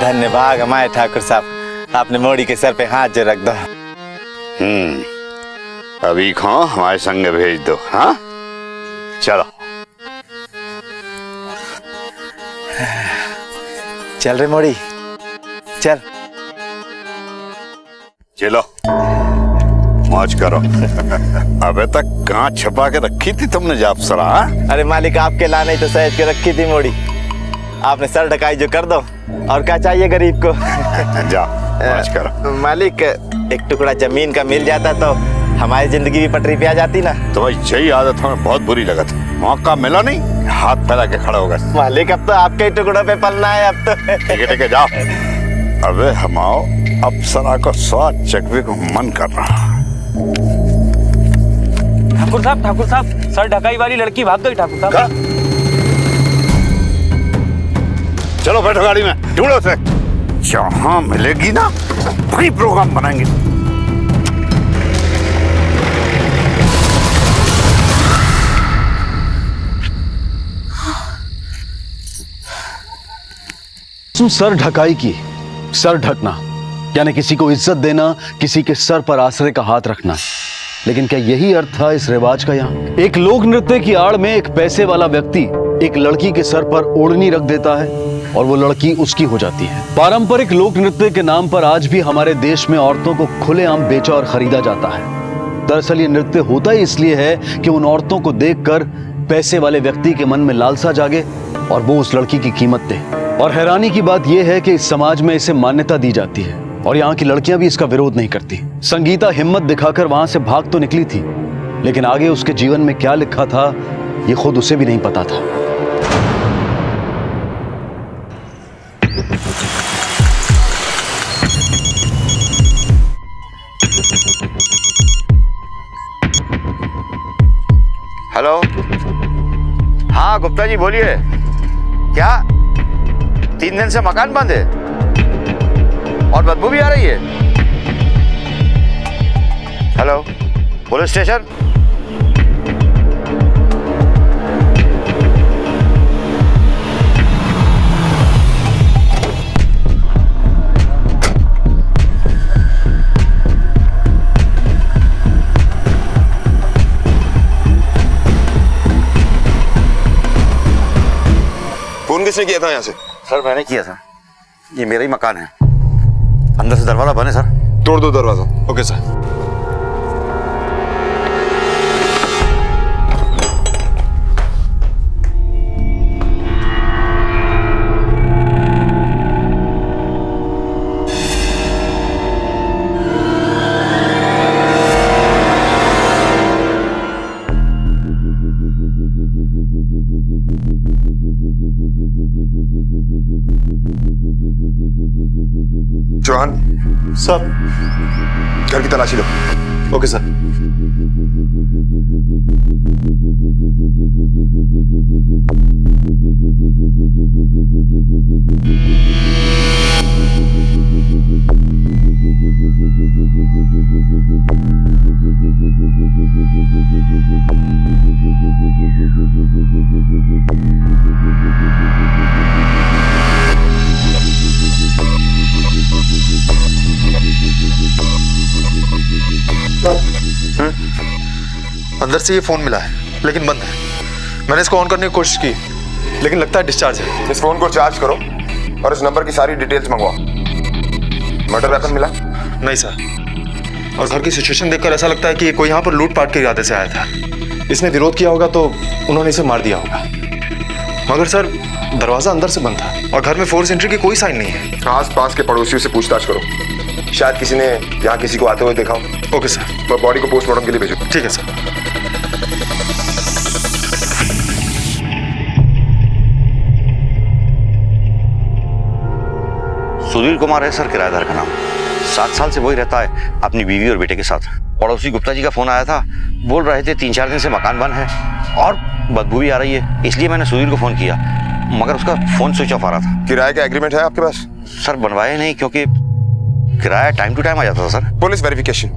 धन्यवाद हमारे ठाकुर साहब, आपने मोड़ी के सर पे हाथ जो रख दो। अभी को हमारे संग भेज दो। हाँ चलो चल रे मोड़ी चल। चलो मौज करो। अबे तक कहाँ छुपा के रखी थी तुमने जापसरा? अरे मालिक आपके लाने ही तो सहेज के रखी थी मोड़ी, आपने सर ढकाई जो कर दो, और क्या चाहिए गरीब को। जाओ मौज करो। मालिक एक टुकड़ा जमीन का मिल जाता तो हमारी जिंदगी भी पटरी पे आ जाती ना। तुम्हारी यही आदत हमें बहुत बुरी लगा थी, मौका मिला नहीं हाथ फैला के खड़ा होगा। मालिक अब तो आपके टुकड़ों पे पलना है अब तो। ठीक है जाओ। अबे हम आओ, अप्सरा को स्वाद चखने को मन कर रहा। ठाकुर साहब सर ढकाई वाली लड़की भाग गई ठाकुर साहब। चलो बैठो गाड़ी में, ढूंढो उसे। जहां मिलेगी ना वही प्रोग्राम बनाएंगे। सर ढकाई की, सर ढकना यानी किसी को इज्जत देना, किसी के सर पर आश्रय का हाथ रखना। लेकिन क्या यही अर्थ था इस रिवाज का? यहाँ एक लोक नृत्य की आड़ में एक पैसे वाला व्यक्ति एक लड़की के सर पर ओढ़नी रख देता है और वो लड़की उसकी हो जाती है। पारंपरिक लोक नृत्य के नाम पर आज भी हमारे देश में औरतों को खुलेआम बेचा और खरीदा जाता है। दरअसल ये नृत्य होता ही इसलिए है कि उन औरतों को देखकर पैसे वाले व्यक्ति के मन में लालसा जागे और वो उस लड़की की कीमत दे। और हैरानी की बात यह है कि इस समाज में इसे मान्यता दी जाती है और यहाँ की लड़कियां भी इसका विरोध नहीं करती। संगीता हिम्मत दिखाकर वहां से भाग तो निकली थी, लेकिन आगे उसके जीवन में क्या लिखा था ये खुद उसे भी नहीं पता था। हेलो, हाँ गुप्ता जी बोलिए। क्या 3 दिन से मकान बंद है और बदबू भी आ रही है? Hello, police station? फोन किसने किया था यहाँ से? सर मैंने किया था, ये मेरा ही मकान है, अंदर से दरवाजा बंद है सर। तोड़ दो दरवाजा। Okay sir. चौहान सब घर की तलाशी लो। Okay sir. अंदर से ये फोन मिला है लेकिन बंद है। मैंने इसको ऑन करने की कोशिश की लेकिन लगता है डिस्चार्ज है। इस फोन को चार्ज करो और इस नंबर की सारी डिटेल्स मंगवाओ। मर्डर वेपन मिला? नहीं सर। और घर की सिचुएशन देखकर ऐसा लगता है कि कोई यहाँ पर लूटपाट के इरादे से आया था। इसने विरोध किया होगा तो उन्होंने इसे मार दिया होगा। मगर सर दरवाजा अंदर से बंद था और घर में फोर्स एंट्री की कोई साइन नहीं है। आस पास के पड़ोसियों से पूछताछ करो, शायद किसी ने यहाँ किसी को आते हुए देखा हो। Okay sir. मैं बॉडी को पोस्टमार्टम के लिए भेजो। ठीक है सर। सुधीर कुमार है सर किराएदार का नाम। 7 साल से वही रहता है अपनी बीवी और बेटे के साथ। पड़ोसी गुप्ता जी का फोन आया था, बोल रहे थे 3-4 दिन से मकान बंद है और बदबू भी आ रही है, इसलिए मैंने सुधीर को फोन किया मगर उसका फोन स्विच ऑफ आ रहा था। किराए का एग्रीमेंट है आपके पास? सर बनवाए नहीं क्योंकि किराया टाइम टू टाइम आ जाता था सर। पुलिस वेरिफिकेशन,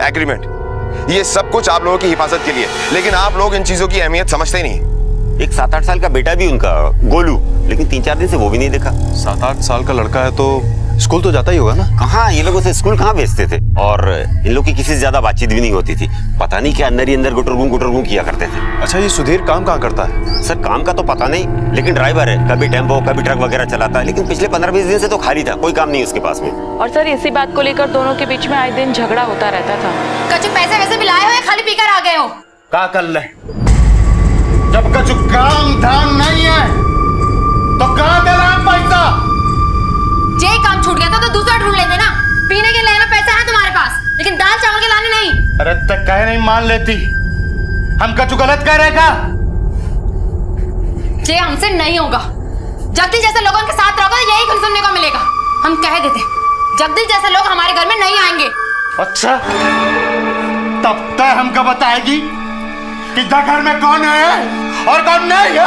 एग्रीमेंट, ये सब कुछ आप लोगों की हिफाजत के लिए, लेकिन आप लोग इन चीजों की अहमियत समझते ही नहीं। एक 7-8 साल का बेटा भी उनका, गोलू, लेकिन 3-4 दिन से वो भी नहीं देखा। 7-8 साल का लड़का है तो स्कूल तो जाता ही होगा ना? कहाँ, ये लोग उसे स्कूल कहाँ भेजते थे, और इन लोग की किसी से ज्यादा बातचीत भी नहीं होती थी। पता नहीं क्या अंदर ही अंदर गुटरगू किया करते थे। अच्छा, ये सुधीर काम कहाँ करता है? सर काम का तो पता नहीं, लेकिन ड्राइवर है, कभी टेम्पो कभी ट्रक वगैरह चलाता है, लेकिन पिछले 15-20 दिन से तो खाली था, कोई काम नहीं उसके पास में। और सर इसी बात को लेकर दोनों के बीच में आए दिन झगड़ा होता रहता था। कचू पैसे वैसे भी लाए हो या खाली पीकर आ गए हो? क्या कर ले? जब कछु काम धाम नहीं है तो कहाँ दे रहा है पैसा? जे काम छूट गया था तो दूसरा ढूंढ लेते ना। पीने के लेना पैसा है तुम्हारे पास, लेकिन दाल चावल के लाने नहीं। अरे तक कहे नहीं मान लेती, हम कछु गलत कह रहे का? जे हमसे नहीं होगा। जगदीश जैसे लोगों के साथ रहोगे तो यही कुछ सुनने को मिलेगा। हम कह देते, जगदीश जैसे लोग हमारे घर में नहीं आएंगे। अच्छा, तब तक हमको बताएगी कि घर में कौन है और कौन नहीं है?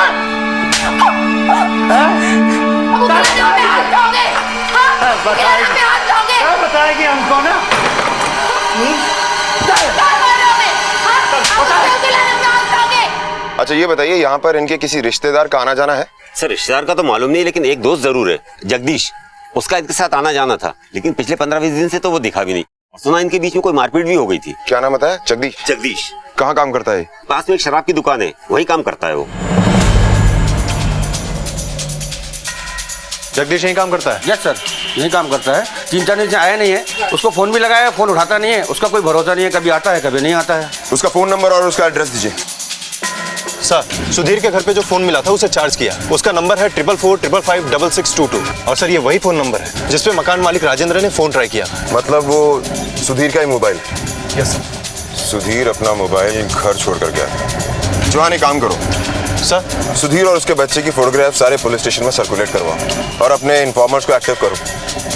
अब उतना देर में हाथ धोगे? हाँ? बताएगी। में हाथ धोगे? क्या बताएगी हमको ना? क्या कर रहे होगे? हाँ? अब उसे लाने में हाथ धोगे? अच्छा ये बताइए, यहाँ पर इनके किसी रिश्तेदार का आना जाना है? सर रिश्तेदार का तो मालूम नहीं, लेकिन एक दोस्त जरूर है, जगदीश, उसका इनके साथ आना जाना था, लेकिन पिछले 15-20 दिन से तो वो दिखा भी नहीं। सुना इनके बीच में कोई मारपीट भी हो गई थी। क्या नाम बताया? जगदीश। जगदीश कहाँ काम करता है? पास में एक शराब की दुकान है, वही काम करता है वो। जगदीश यही काम करता है? यस सर, यही काम करता है। 3-4 दिन से आया नहीं है, उसको फोन भी लगाया, फोन उठाता नहीं है, उसका कोई भरोसा नहीं है, कभी आता है कभी नहीं आता है। उसका फोन नंबर और उसका एड्रेस दीजिए। सर, सुधीर के घर पे जो फोन मिला था उसे चार्ज किया। उसका नंबर है 4445556622 और सर ये वही फोन नंबर है जिसपे मकान मालिक राजेंद्र ने फोन ट्राई किया। मतलब वो सुधीर का ही मोबाइल? Yes sir. सुधीर अपना मोबाइल घर छोड़कर गया। जवान एक काम करो सर, सुधीर और उसके बच्चे की फोटोग्राफ सारे पुलिस स्टेशन में सर्कुलेट करवाओ और अपने इन्फॉर्मर्स को एक्टिव करो।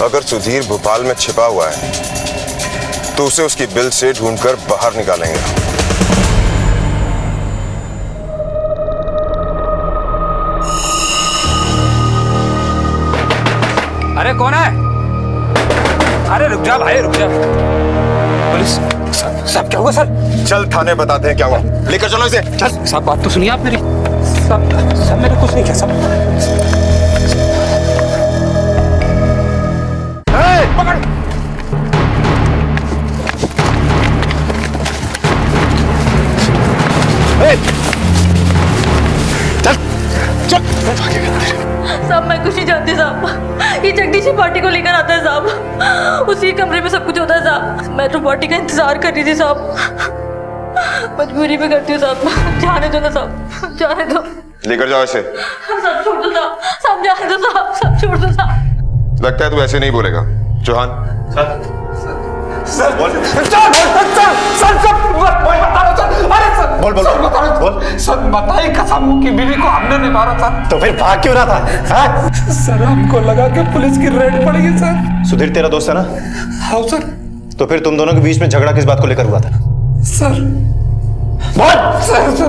अगर सुधीर भोपाल में छिपा हुआ है तो उसे उसकी बिल से ढूंढकर बाहर निकालेंगे। अरे कौन है? अरे रुक जा भाई, रुक जा। पुलिस साहब, क्या हुआ सर? चल थाने बताते हैं क्या हुआ। लेकर चलो इसे, चल। साहब बात तो सुनिए आप मेरी। सब मैंने कुछ नहीं किया सब। पकड़। चल चल। साहब मैं कुछ नहीं जानती साहब, ये जगदीश ही पार्टी को लेकर आता है साहब, उसी कमरे में सब कुछ होता है साहब। मैं तो पार्टी का इंतजार कर रही थी साहब, मजबूरी में करती हूँ साहब। जाने दो ना साहब, जाने दो। लेकर जाओ इसे। सब छोड़ दो साहब, सब जाने दो साहब, सब छोड़ दो साहब। लगता है तू ऐसे नहीं बोलेगा। चौहान सर बोल। बोल बोल। सर बताइए, कसम की बीवी को हमने नहीं मारा सर। तो फिर भाग क्यों रहा था? हाँ? सर हमको लगा कि पुलिस की रेड पड़ेगी सर। सुधीर तेरा दोस्त है ना? हाँ सर। तो फिर तुम दोनों के बीच में झगड़ा किस बात को लेकर हुआ था? सर बोल। सर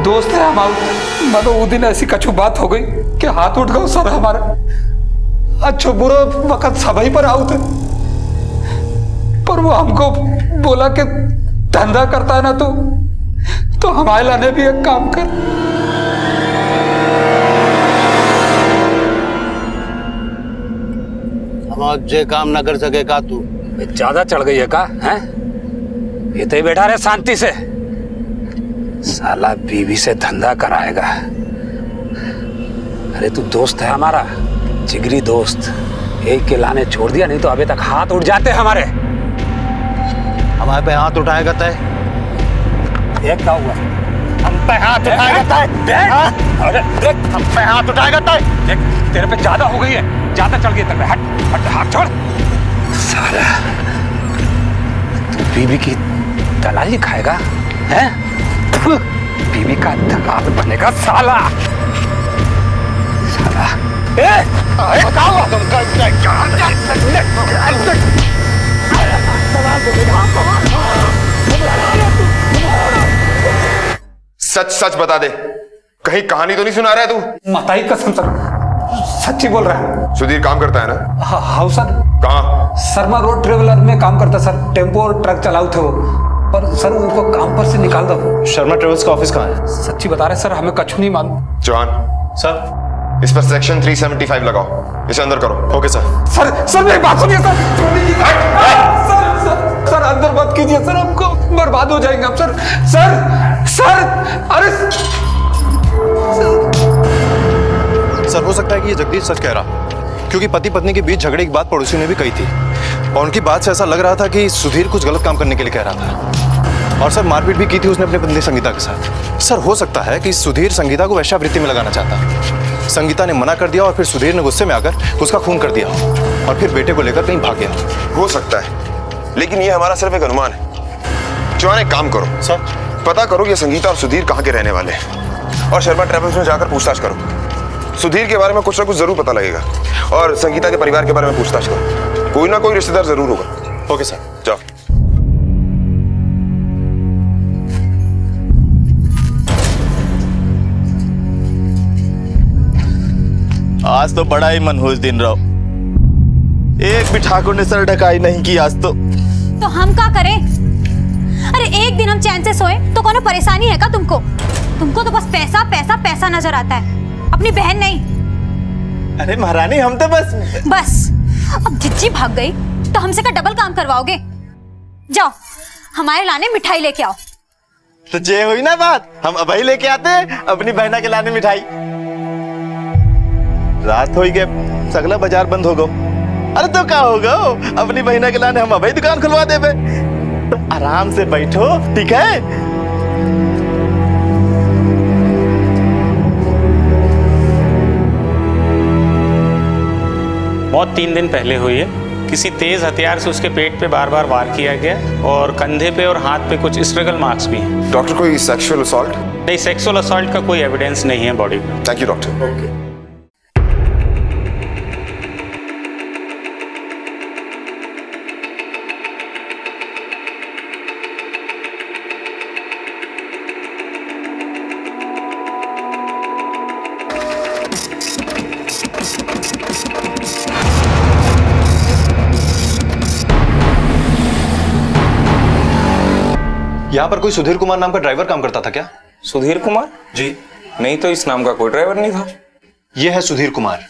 दोस्त है हम। मतलब वो दिन ऐसी कछु बात हो गई कि हाथ उठ गए सर हमारे। अच्छो बुरा वक्त सभी पर आउट है, पर वो हमको बोला कि धंधा करता है ना तो हमारे लाने भी एक काम कर। हम जे काम ना कर सके का तू? ज्यादा चढ़ गई है का? हैं? ये तो ही बैठा रहे शांति से, साला बीवी से धंधा कराएगा। अरे तू दोस्त है हमारा, जिगरी दोस्त, एक के लाने छोड़ दिया, नहीं तो अभी तक हाथ उठ जाते हमारे। हमारे पे हाथ उठाएगा तय? एक क्या हुआ? हम पे हाथ उठाएगा तय? अरे देख, हम पे हाथ उठाएगा तय? देख तेरे पे ज्यादा हो गई है, ज्यादा चढ़ गई तेरे पे। हट हट, हाथ छोड़। साला तू बीवी की दलाली खाएगा हैं? बीवी का दलाल बनेगा साला। साला बताओ सच सच बता दे, कहीं कहानी तो नहीं सुना रहा है तू? माता की कसम सर, सच्ची बोल रहा है। सुधीर काम करता है ना? हाँ सर। कहाँ? शर्मा रोड ट्रेवलर में काम करता सर, टेम्पो और ट्रक चलाऊ थे वो। पर सर उनको काम पर से निकाल दो। शर्मा ट्रेवल्स का ऑफिस कहाँ है? सच्ची बता रहे सर, हमें कछु नहीं मालूम। John, sir. इस पर सेक्शन 375 लगाओ, इसे अंदर करो। Okay sir. सर मेरी बात सुनिए सर। सर अंदर मत कीजिए सर, हमको बर्बाद हो जाएंगे हम सर। अरे सर हो सकता है कि ये जगदीश सच कह रहा, क्योंकि पति पत्नी के बीच झगड़े की बात पड़ोसियों ने भी कही थी और उनकी बात से ऐसा लग रहा था कि सुधीर कुछ गलत काम करने के लिए कह रहा था। और सर मारपीट भी की थी उसने अपनी पत्नी संगीता के साथ। सर हो सकता है कि सुधीर संगीता को वेश्यावृत्ति में लगाना चाहता। संगीता ने मना कर दिया और फिर सुधीर ने गुस्से में आकर उसका खून कर दिया और फिर बेटे को लेकर कहीं भाग गया। हो सकता है, लेकिन ये हमारा सिर्फ एक अनुमान है। जॉन एक काम करो सर, पता करो ये संगीता और सुधीर कहाँ के रहने वाले हैं और शर्मा ट्रेवल्स में जाकर पूछताछ करो। सुधीर के बारे में कुछ ना कुछ जरूर पता लगेगा और संगीता के परिवार के बारे में पूछताछ करो। कोई ना कोई रिश्तेदार जरूर होगा। Okay sir. जाओ। आज तो बड़ा ही मनहूस दिन रहो। एक भी ठाकुर ने सर ढकाई नहीं की आज तो हम क्या करें? अरे एक दिन हम चैन से सोए तो कोनो परेशानी है क्या तुमको? तुमको तो बस पैसा पैसा पैसा नजर आता है, अपनी बहन नहीं। अरे महारानी हम तो बस अब जिज्जी भाग गई तो हमसे का डबल काम करवाओगे? जाओ हमारे लाने मिठाई लेके आओ। तो जे हुई ना बात, हम अभी लेके आते अपनी बहना के लाने मिठाई। रात हो गए, सगला बाजार बंद हो गो। अरे तो क्या होगा, अपनी बहना के लाने हम अभी दुकान खुलवा देबे। तो आराम से बैठो, ठीक है? मौत 3 दिन पहले हुई है। किसी तेज हथियार से उसके पेट पे बार बार वार किया गया और कंधे पे और हाथ पे कुछ स्ट्रगल मार्क्स भी हैं। डॉक्टर कोई सेक्सुअल असॉल्ट? नहीं, सेक्सुअल असॉल्ट का कोई एविडेंस नहीं है बॉडी में। Thank you doctor. ओके। यहाँ पर कोई सुधीर कुमार नाम का ड्राइवर काम करता था क्या? सुधीर कुमार? जी नहीं तो इस नाम का कोई ड्राइवर नहीं था। ये है सुधीर कुमार।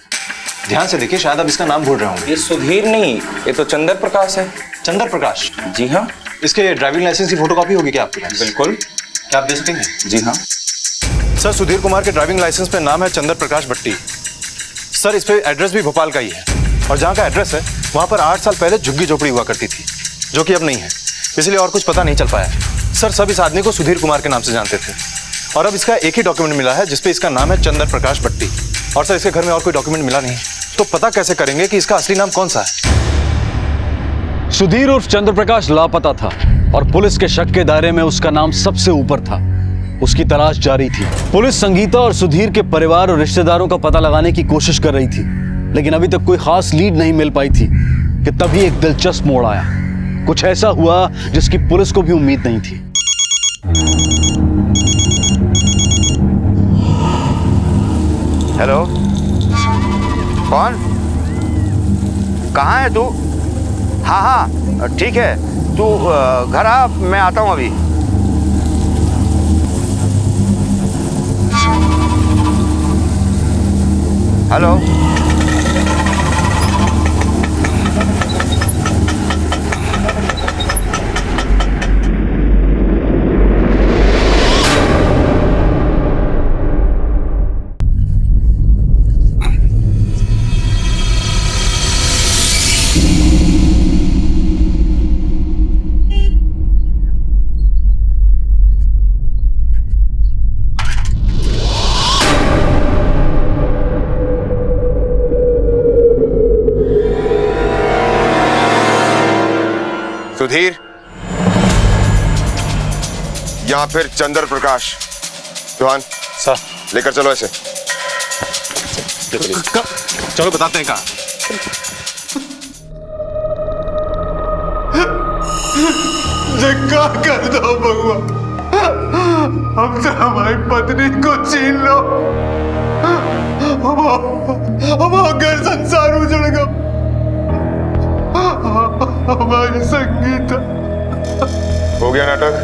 ध्यान से देखिए, शायद आप इसका नाम भूल रहे होंगे। ये सुधीर नहीं, ये तो चंद्र प्रकाश है। चंद्र प्रकाश? जी हाँ। इसके ड्राइविंग लाइसेंस की फोटोकॉपी होगी क्या आपके पास? बिल्कुल। क्या आप दे सकेंगे? जी हाँ। सर सुधीर कुमार के ड्राइविंग लाइसेंस पे नाम है चंद्र प्रकाश भट्टी। सर इस पे एड्रेस भी भोपाल का ही है और जहाँ का एड्रेस है वहाँ पर 8 साल पहले झुग्गी झोपड़ी हुआ करती थी, जो कि अब नहीं है, इसलिए और कुछ पता नहीं चल पाया। सर सब इस आदमी को सुधीर कुमार के नाम से जानते थे और अब इसका एक ही डॉक्यूमेंट मिला है जिसपे इसका नाम है चंद्र प्रकाश भट्टी। और सर इसके घर में और कोई डॉक्यूमेंट मिला नहीं, तो पता कैसे करेंगे कि इसका असली नाम कौन सा है? सुधीर उर्फ चंद्र प्रकाश लापता था और पुलिस के शक के दायरे में उसका नाम सबसे ऊपर था। उसकी तलाश जारी थी। पुलिस संगीता और सुधीर के परिवार और रिश्तेदारों का पता लगाने की कोशिश कर रही थी, लेकिन अभी तक कोई खास लीड नहीं मिल पाई थी कि तभी एक दिलचस्प मोड़ आया। कुछ ऐसा हुआ जिसकी पुलिस को भी उम्मीद नहीं थी। हेलो, कौन? कहाँ है तू? हाँ हाँ ठीक है, तू घर आ, मैं आता हूँ अभी। हेलो, सुधीर या फिर चंद्र प्रकाश? जोहान सर लेकर चलो ऐसे। चलो बताते हैं कहाँ। धक्का कर दो भगवान, हमसे हमारी पत्नी को छीन लो। हमारा घर संसार उजड़ गया, हमारी संगीता हो गया नाटक?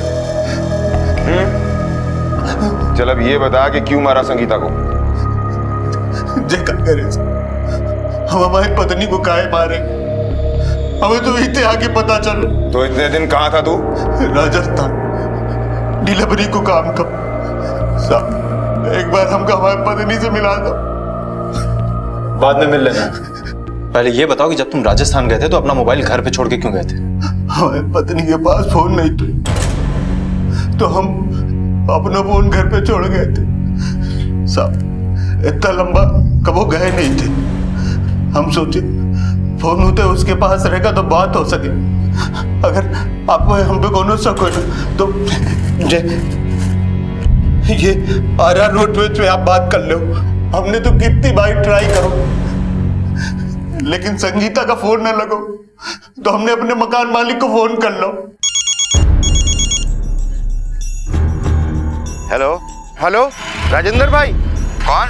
चल अब ये बता कि क्यों मारा संगीता को? क्या करे, हम हमारी पत्नी को काहे मारे? हमें तो इतने आगे पता चल। तो इतने दिन कहाँ था तू? राजस्थान डिलीवरी को काम था साहब। एक बार हमको हमारी पत्नी से मिला दो। बाद में मिल लेना। पहले ये बताओ कि जब तुम राजस्थान गए थे तो अपना मोबाइल घर पे छोड़ के क्यों गए थे? हमारी पत्नी के पास फोन नहीं थे तो हम अपना फोन घर पे छोड़ गए थे साहब। इतना लंबा कबो गए नहीं थे। हम सोचे फोन होते उसके पास रहेगा तो बात हो सके। अगर आपको हम पे कोनो शक हो तो ये आरा रोड पे आप बात कर लो। हमने तो कितनी बार ट्राई करो लेकिन संगीता का फोन न लगो तो हमने अपने मकान मालिक को फोन कर लो। हेलो हेलो राजेंद्र भाई। कौन?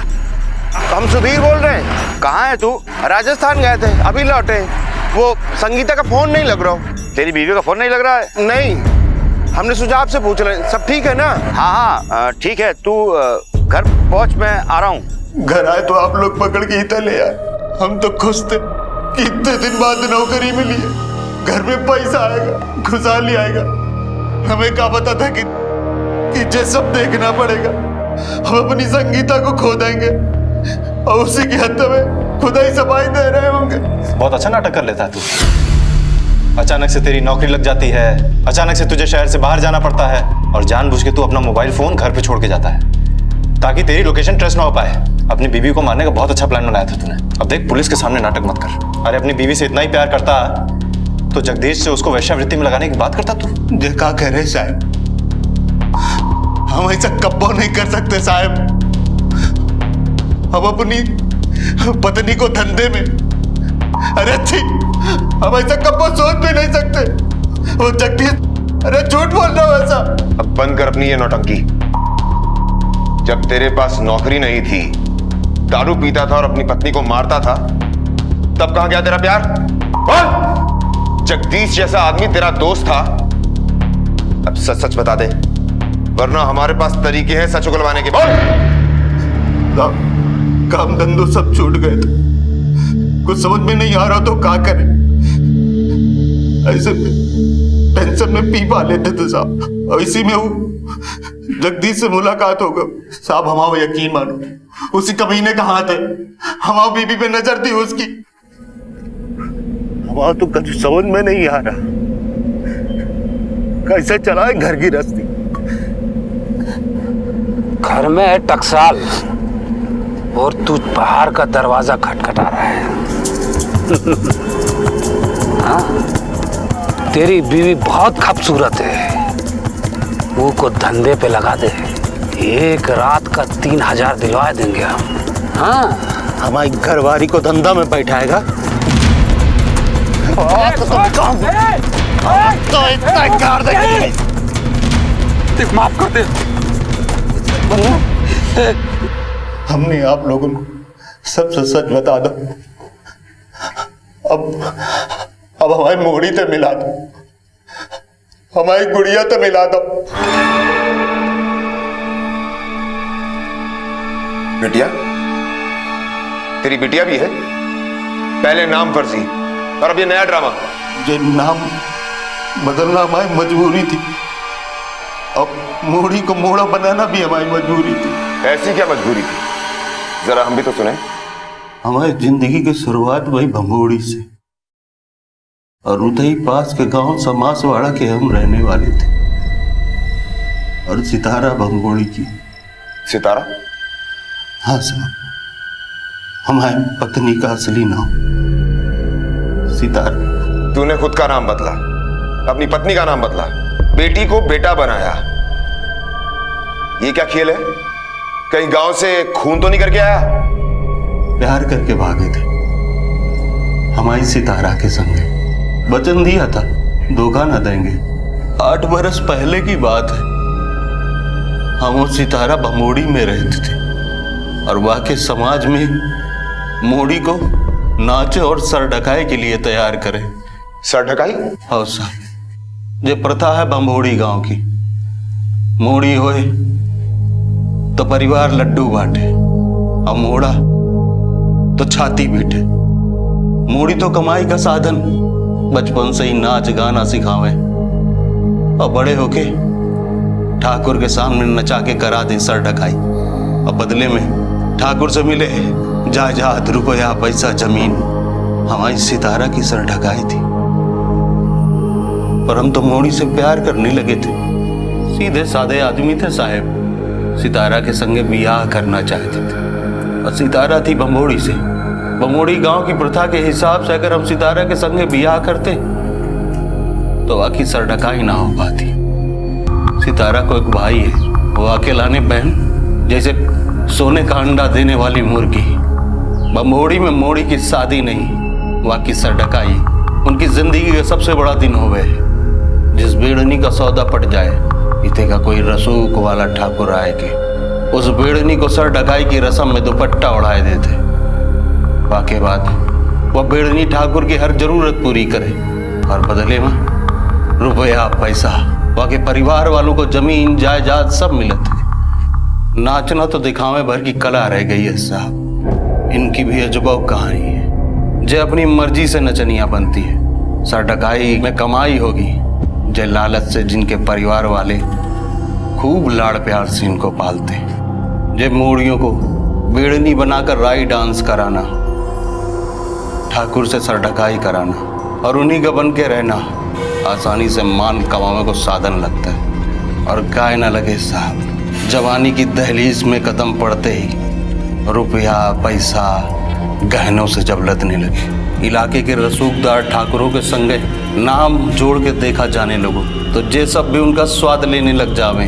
हम सुधीर बोल रहे हैं। कहाँ है तू? राजस्थान गए थे, अभी लौटे। वो संगीता का फोन नहीं लग रहा। तेरी बीवी का फोन नहीं लग रहा है? नहीं, हमने सोचा आपसे पूछ रहे हैं। सब ठीक है ना? हाँ हाँ ठीक है। तू घर पहुंच, मैं आ रहा हूँ। घर आए तो आप लोग पकड़ के इतना ले आए। हम तो खुश थे कि इतने दिन बाद नौकरी मिली है, घर में पैसा आएगा, खुशहाली आएगा। हमें क्या पता था कि ये सब देखना पड़ेगा। हम अपनी संगीता को खो देंगे और उसी की हत्या में खुदा ही सफाई दे रहे होंगे। बहुत अच्छा नाटक कर लेता है तू। अचानक से तेरी नौकरी लग जाती है, अचानक से तुझे शहर से बाहर जाना पड़ता है और जानबूझ के तू अपना मोबाइल फोन घर पे छोड़ के जाता है ताकि तेरी लोकेशन ट्रेस ना हो पाए। अपनी बीवी को मारने का बहुत अच्छा प्लान बनाया था तूने। अब देख, पुलिस के सामने नाटक मत कर। अरे अपनी बीवी से इतना ही प्यार करता तो जगदीश से उसको वेश्यावृत्ति में लगाने की बात करता तू। ये क्या कह रहे साहब? हम ऐसा कब्बो नहीं कर सकते साहब। हम अपनी पत्नी को धंधे में, अरे छी, हम ऐसा कब्बो सोच भी नहीं सकते। वो जगदीश, अरे झूठ बोल रहा हूँ ऐसा। अब बंद कर अपनी ये नौटंकी। जब तेरे पास नौकरी नहीं थी, दारू पीता था और अपनी पत्नी को मारता था, तब कहां गया तेरा प्यार? बोल! जगदीश जैसा आदमी तेरा दोस्त था। अब सच सच बता दे, वरना हमारे पास तरीके हैं सच उगलवाने के। बोल! काम धंधो सब छूट गए थे, कुछ समझ में नहीं आ रहा तो क्या करें। ऐसे टेंशन में पी पा लेते थे साहब, और इसी में वो जगदीश से मुलाकात हो गई साहब। हमारा यकीन मानो, उसी कमीने का हाथ है। हमारी बीबी पे नजर थी उसकी। हमारा तो कुछ समझ में नहीं आ रहा, कैसे चलाए घर की रस्ती। घर में है टकसाल और तू बाहर का दरवाजा खटखटा रहा है। हाँ? तेरी बीवी बहुत खूबसूरत है, वो को धंधे पे लगा दे, एक रात का 3000 दिलवा देंगे हम। हाँ, हमारी घरवाली को धंधा में बैठाएगा तो इतना गाड़ देख, माफ कर दे। हमने आप लोगों को सबसे सच बता दो। अब हमारी मोड़ी तो मिला दो, हमारी गुड़िया तो मिला दो। बिटिया? तेरी बिटिया भी है? पहले नाम फर्जी और अब ये नया ड्रामा। ये नाम बदलना हमारी मजबूरी थी, अब मोड़ी को मोड़ा बनाना भी हमारी मजबूरी थी। ऐसी क्या मजबूरी थी? जरा हम भी तो सुने। हमारी जिंदगी की शुरुआत वही भंगोड़ी से, और उधई पास के गांव समासवाड़ा के हम रहने वाले थे। और सितारा भंगोड़ी की। सितारा? हाँ साहब, हमारी पत्नी का असली नाम सितारा। तूने खुद का नाम बदला, अपनी पत्नी का नाम बदला, बेटी को बेटा बनाया। ये क्या खेल है? कहीं गांव से खून तो नहीं करके आया? प्यार करके भागे थे हमारी सितारा के संग। वचन दिया था धोखा न देंगे। 8 बरस पहले की बात है, हम वो सितारा भमोड़ी में रहते थे और वहां के समाज में मोड़ी को नाचे और सर ढकाए के लिए तैयार करे। सर ढकाई? हाँ साहब, जे प्रथा है बम्बोड़ी गांव की, मोड़ी होए तो परिवार लड्डू बांटे और मोड़ा तो छाती पीटे। मोड़ी तो कमाई का साधन, बचपन से ही नाच गाना सिखावे और बड़े होके ठाकुर के सामने नचा के करा दे सर ढकाई, और बदले में ठाकुर से मिले जायदाद, रुपया, पैसा, जमीन। हमारी सितारा की सर ढकाई थी, पर हम तो मोड़ी से प्यार करने लगे थे। सीधे साधे आदमी थे साहब, सितारा के संगे बियाह करना चाहते थे और सितारा थी बम्बोड़ी से। बम्बोड़ी गांव की प्रथा के हिसाब से अगर हम सितारा के संगे बियाह करते तो बाकी सर ढकाई ना हो पाती। सितारा को एक भाई है, वो अकेलाने बहन जैसे सोने का अंडा देने वाली मुर्गी। बम्बोड़ी में मोड़ी की शादी नहीं, बाकी सर ढकाई उनकी जिंदगी का सबसे बड़ा दिन हो गए। जिस बेड़नी का सौदा पट जाए, इते का कोई रसूख वाला ठाकुर आए के उस बेड़नी को सर ढकाई की रस्म में दुपट्टा उड़ाए देते। वाके बाद वह बेड़नी ठाकुर की हर जरूरत पूरी करे और बदले में रुपया, पैसा, वाके परिवार वालों को जमीन जायदाद सब मिलत है। नाचना तो दिखावे भर की कला रह गई है साहब। इनकी भी अजूबा कहानी है। जे अपनी मर्जी से नचनिया बनती है, सर ढकाई में कमाई होगी। जे लालच से जिनके परिवार वाले खूब लाड़ प्यार से इनको पालते, जे मूड़ियों को बेड़नी बनाकर राई डांस कराना, ठाकुर से सर ढकाई कराना और उन्हीं का बन के रहना आसानी से मान कमाने को साधन लगता है। और काय ना लगे साहब, जवानी की दहलीज में कदम पड़ते ही रुपया, पैसा, गहनों से जब लदने लगे, इलाके के रसूखदार ठाकुरों के संगे नाम जोड़ के देखा जाने लगो तो जे सब भी उनका स्वाद लेने लग जावे।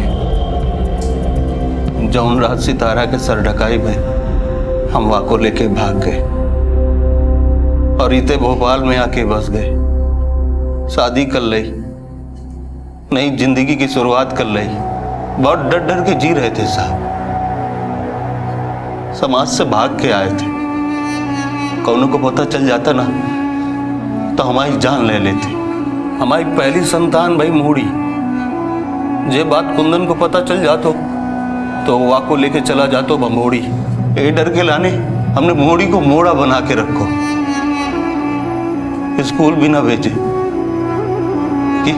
जौन रात सितारा के सर ढकाई में हम वाको लेके भाग गए और इते भोपाल में आके बस गए। शादी कर ली, नई जिंदगी की शुरुआत कर ली। बहुत डर डर के जी रहे थे साहब, समाज से भाग के आए थे। कौनों को पता चल जाता ना तो हमारी जान ले लेते। हमारी पहली संतान भाई मोड़ी, जे बात कुंदन को पता चल जातो तो वाको लेके चला जातो बम्बोड़ी। ए डर के लाने हमने मोड़ी को मोड़ा बना के रखो, स्कूल भी ना भेजे कि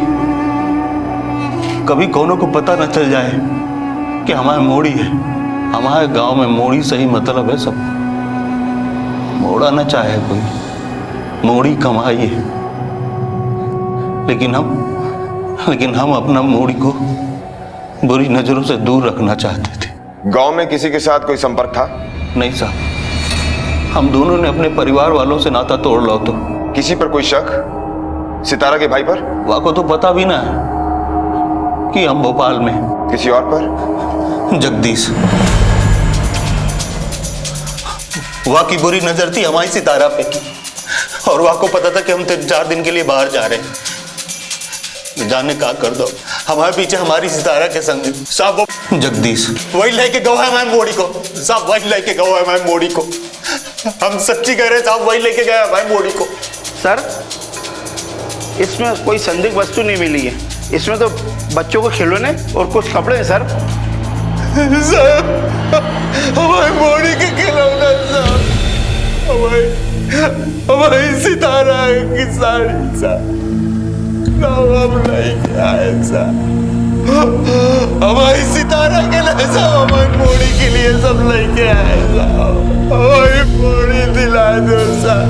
कभी कौनों को पता न चल जाए कि हमारे मोड़ी है। हमारे गांव में मोड़ी सही मतलब है सब। मोड़ा ना चाहे कोई, मोड़ी कमाई है, लेकिन हम अपना मोड़ी को बुरी नजरों से दूर रखना चाहते थे। गांव में किसी के साथ कोई संपर्क था? नहीं साहब, हम दोनों ने अपने परिवार वालों से नाता तोड़ लो। तो किसी पर कोई शक? सितारा के भाई पर? वाको तो पता भी ना है कि हम भोपाल में। किसी और पर? जगदीश, वहाँ की बुरी नजर थी हमारी सितारा पे और वहाँ को पता था कि हम 3-4 दिन के लिए बाहर जा रहे हैं। जाने का कर दो, हमारे पीछे हमारी सितारा के संग साहब वो जगदीश वही लेके गवा है हमारी मोड़ी को साहब, वही लेके गवा है हमारी मोड़ी को। हम सच्ची कह रहे साहब, वही लेके गया हमारी मोड़ी को। सर, इसमें कोई संदिग्ध वस्तु नहीं मिली है। इसमें तो बच्चों को खिलौने और कुछ कपड़े हैं सर। हमारी मोड़ी के खिलौना साहब, हमारी सितारा की साड़ी साहब, हम नहीं आए साहब। हमारी सितारा के लिए साहब, हमारी मोड़ी के लिए सब लेके आए साहब। हमारी मोड़ी दिला दो साहब,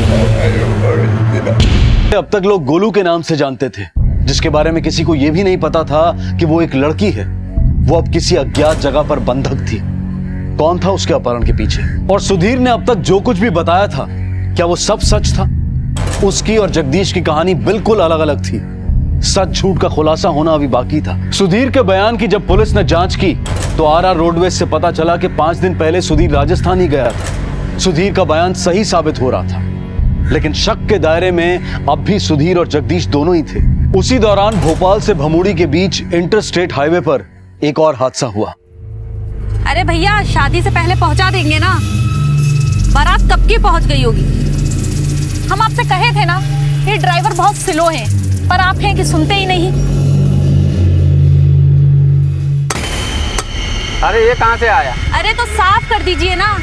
हमारी मोड़ी दिला। अब तक लोग गोलू के नाम से जानते थे, जिसके बारे में किसी को यह भी नहीं पता था कि वो एक लड़की है। वो अब किसी अज्ञात जगह पर बंधक थी। कौन था उसके अपहरण के पीछे? और सुधीर ने अब तक जो कुछ भी बताया था, क्या वो सब सच था? उसकी और जगदीश की कहानी बिल्कुल अलग अलग थी। सच झूठ का खुलासा होना अभी बाकी था। सुधीर के बयान की जब पुलिस ने जांच की तो आरआर रोडवेज से पता चला कि 5 दिन पहले सुधीर राजस्थान ही गया था। सुधीर का बयान सही साबित हो रहा था, लेकिन शक के दायरे में अब भी सुधीर और जगदीश दोनों ही थे। उसी दौरान भोपाल से भमोड़ी के बीच इंटरस्टेट हाईवे पर एक और हादसा हुआ। अरे भैया, शादी से पहले पहुंचा देंगे ना। बारात कब की पहुंच गई होगी। हम आपसे कहे थे ना, ये ड्राइवर बहुत स्लो है, पर आप हैं कि सुनते ही नहीं। अरे ये कहाँ से आया? अरे तो साफ कर दीजिए ना।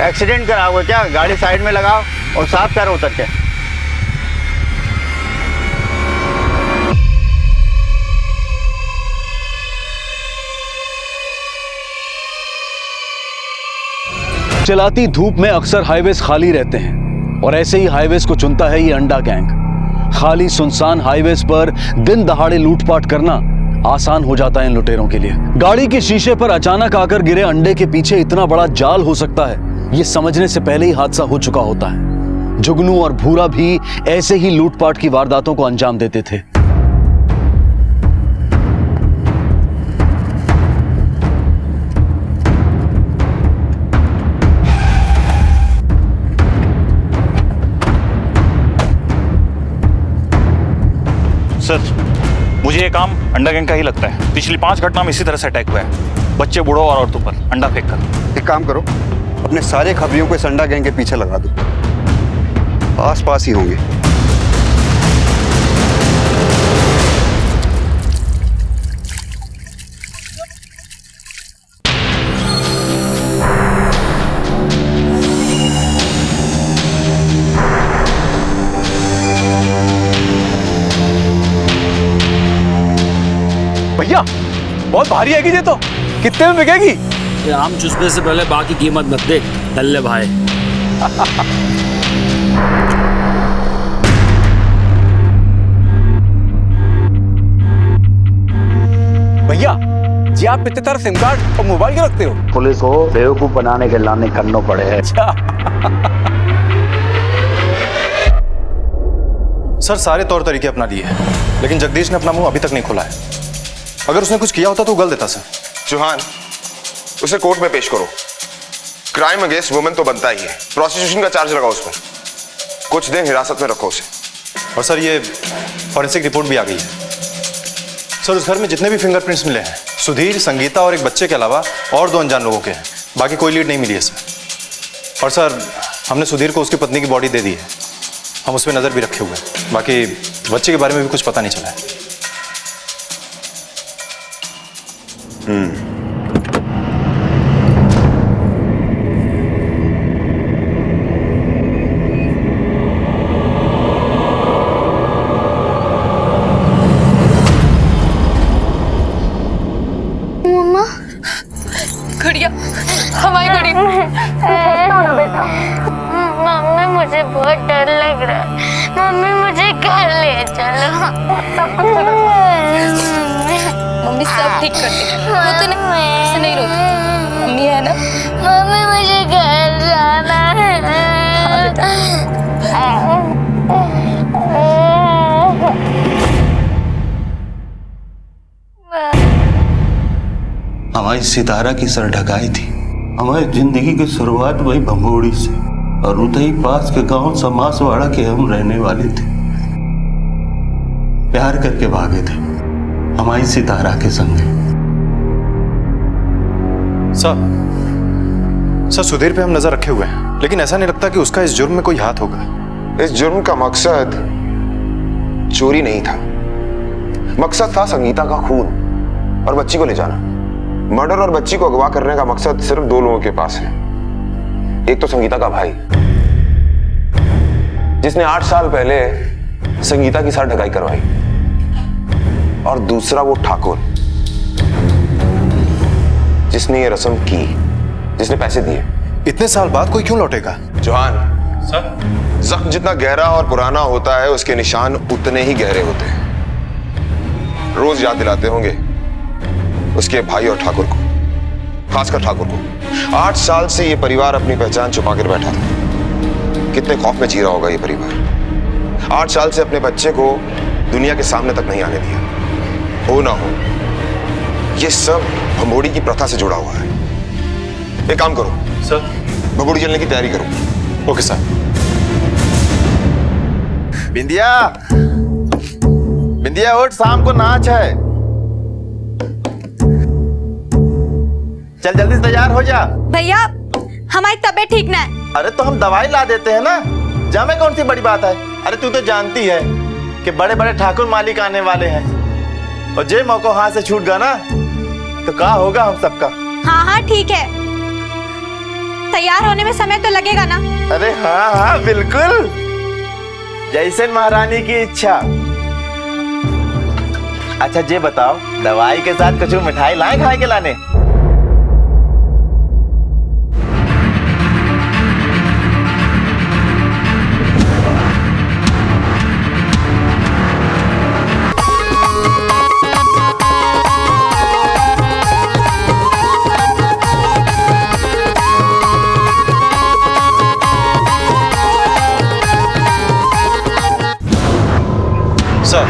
एक्सीडेंट करा हुआ क्या? गाड़ी साइड में लगाओ और साफ करो उतर के। चलाती धूप में अक्सर हाईवेज खाली रहते हैं और ऐसे ही हाईवेज को चुनता है ये अंडा गैंग। खाली सुनसान हाईवेज पर दिन दहाड़े लूटपाट करना आसान हो जाता है इन लुटेरों के लिए। गाड़ी के शीशे पर अचानक आकर गिरे अंडे के पीछे इतना बड़ा जाल हो सकता है, ये समझने से पहले ही हादसा हो चुका होता है। जुगनू और भूरा भी ऐसे ही लूटपाट की वारदातों को अंजाम देते थे। सर, मुझे ये काम अंडा गैंग का ही लगता है। पिछली 5 घटना में इसी तरह से अटैक हुआ है, बच्चे, बूढ़ों और औरतों पर अंडा फेंक कर। एक काम करो, अपने सारे खबरियों को इस अंडा गैंग के पीछे लगा दो, आस पास ही होंगे। भैया बहुत भारी है ये तो, कितने में बिकेगी? ये आम चूसने से पहले बाकी कीमत मत देख दल्ले भाई। भैया जी, आप इतने सारे सिम कार्ड और मोबाइल के रखते हो? पुलिस को बेवकूफ बनाने के लाने करने पड़े हैं। सर, सारे तौर तरीके अपना लिए हैं, लेकिन जगदीश ने अपना मुंह अभी तक नहीं खोला है। अगर उसने कुछ किया होता तो उगल देता सर। चौहान, उसे कोर्ट में पेश करो। क्राइम अगेंस्ट वुमेन तो बनता ही है, प्रोसिक्यूशन का चार्ज लगाओ उस पर। कुछ दिन हिरासत में रखो उसे। और सर, ये फॉरेंसिक रिपोर्ट भी आ गई है। सर, उस घर में जितने भी फिंगरप्रिंट्स मिले हैं, सुधीर, संगीता और एक बच्चे के अलावा और 2 अनजान लोगों के हैं। बाकी कोई लीड नहीं मिली है सर। और सर, हमने सुधीर को उसकी पत्नी की बॉडी दे दी है, हम उस पर नजर भी रखे हुए हैं। बाकी बच्चे के बारे में भी कुछ पता नहीं चला है। मम्मा, घड़िया, हमारी घड़ी। बेटा, मम्मी मुझे बहुत डर लग रहा है, मम्मी मुझे घर ले चलो। मम्मी सब ठीक कर देगी, रोते नहीं, ऐसे नहीं रोती, मम्मी है ना। मम्मी मुझे घर जाना है। हमारी सितारा की सर ढकाई थी। हमारी जिंदगी की शुरुआत वही भंगोड़ी से, और उतई पास के गांव समासवाड़ा के हम रहने वाले थे। प्यार करके भागे थे हमारी सितारा के संगे। सर, सुधीर पे हम नजर रखे हुए हैं, लेकिन ऐसा नहीं लगता कि उसका इस जुर्म में कोई हाथ होगा। इस जुर्म का मकसद चोरी नहीं था, मकसद था संगीता का खून और बच्ची को ले जाना। मर्डर और बच्ची को अगवा करने का मकसद सिर्फ 2 लोगों के पास है। एक तो संगीता का भाई, जिसने 8 साल पहले संगीता की सर ढकाई करवाई, और दूसरा वो ठाकुर, जिसने ये रस्म की, जिसने पैसे दिए। इतने साल बाद कोई क्यों लौटेगा? जवान सर, जख्म जितना गहरा और पुराना होता है, उसके निशान उतने ही गहरे होते हैं। रोज याद दिलाते होंगे उसके भाई और ठाकुर को, खासकर ठाकुर को। 8 साल से ये परिवार अपनी पहचान छुपा कर बैठा था। कितने खौफ में जी रहा होगा ये परिवार। 8 साल से अपने बच्चे को दुनिया के सामने तक नहीं आने दिया। हो ना हो, ये सब भंबोड़ी की प्रथा से जुड़ा हुआ है। एक काम करो सर, भंबोड़ी जलने की तैयारी करो। Okay sir. बिंदिया, बिंदिया उठ, शाम को नाच है। चल जल्दी से तैयार हो जा। भैया, हमारी तबीयत ठीक ना है। अरे तो हम दवाई ला देते हैं ना, जा में कौन सी बड़ी बात है। अरे तू तो जानती है कि बड़े बड़े ठाकुर मालिक आने वाले हैं, और जे मौका हाथ से छूट गया ना तो क्या होगा हम सबका। हाँ हाँ ठीक है, तैयार होने में समय तो लगेगा ना। अरे हाँ हाँ बिल्कुल, जैसे महारानी की इच्छा। अच्छा जे बताओ, दवाई के साथ कुछ मिठाई लाए खाए के लाने? सर,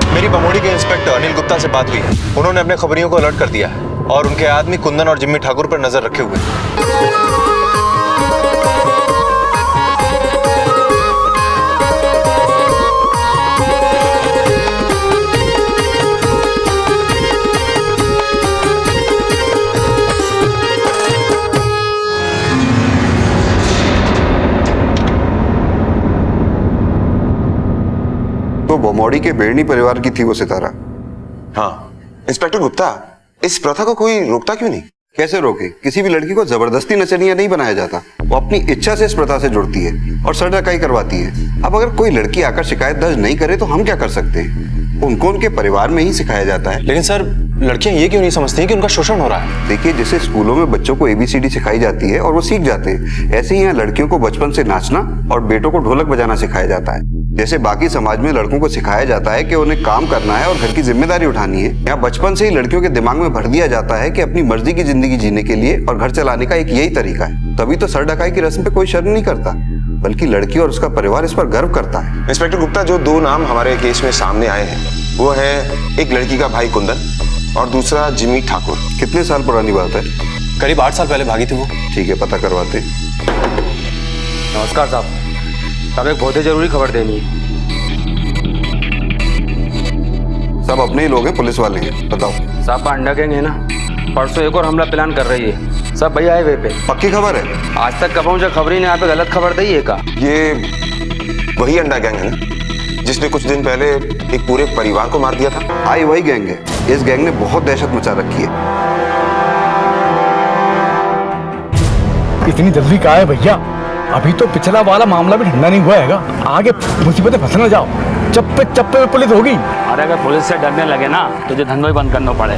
मेरी बमोड़ी के इंस्पेक्टर अनिल गुप्ता से बात हुई है। उन्होंने अपने खबरियों को अलर्ट कर दिया है और उनके आदमी कुंदन और जिम्मी ठाकुर पर नजर रखे हुए हैं। तो बमौड़ी के बेड़नी परिवार की थी वो सितारा। हाँ इंस्पेक्टर गुप्ता, इस प्रथा को कोई रोकता क्यों नहीं? कैसे रोके? किसी भी लड़की को जबरदस्ती नचनिया नहीं बनाया जाता, वो अपनी इच्छा से इस प्रथा से जुड़ती है और सर-ढकाई करवाती है। अब अगर कोई लड़की आकर शिकायत दर्ज नहीं करे तो हम क्या कर सकते हैं? उनको उनके परिवार में ही सिखाया जाता है। लेकिन सर, लड़कियां ये क्यों नहीं समझती कि उनका शोषण हो रहा है? देखिए, जैसे स्कूलों में बच्चों को ABCD सिखाई जाती है और वो सीख जाते हैं, ऐसे ही यहाँ लड़कियों को बचपन से नाचना और बेटों को ढोलक बजाना सिखाया जाता है। जैसे बाकी समाज में लड़कों को सिखाया जाता है कि उन्हें काम करना है और घर की जिम्मेदारी उठानी है, यहाँ बचपन से ही लड़कियों के दिमाग में भर दिया जाता है कि अपनी मर्जी की जिंदगी जीने के लिए और घर चलाने का एक यही तरीका है। तभी तो सर ढकाई की रस्म पे कोई शर्म नहीं करता, बल्कि लड़की और उसका परिवार इस पर गर्व करता है। इंस्पेक्टर गुप्ता, जो दो नाम हमारे केस में सामने आए हैं वो है एक लड़की का भाई कुंदन और दूसरा जिम्मी ठाकुर। कितने साल पुरानी बात है? करीब 8 साल पहले भागी थी वो। ठीक है, पता करवाते। नमस्कार साहब, साहब एक बहुत ही जरूरी खबर देनी है। सब अपने ही लोग हैं, पुलिस वाले हैं, बताओ। साहब का अंडा गैंग है ना, परसों एक और हमला प्लान कर रही है। सब भैया आए वे पे। पक्की खबर है? आज तक कब मुझे खबर ही नहीं, यहाँ पे गलत खबर दी है का। ये वही अंडा गैंग है ना जिसने कुछ दिन पहले एक पूरे परिवार को मार दिया था? आई वही गैंग है। इस गैंग ने बहुत दहशत मचा रखी है। इतनी जल्दी कहाँ है भैया? अभी तो पिछला वाला मामला भी ठंडा नहीं हुआ हैगा, आगे मुसीबतें फंस न जाओ। चप्पे चप्पे में पुलिस होगी। अरे अगर पुलिस से डरने लगे ना तो जो धंधो ही बंद करना पड़े।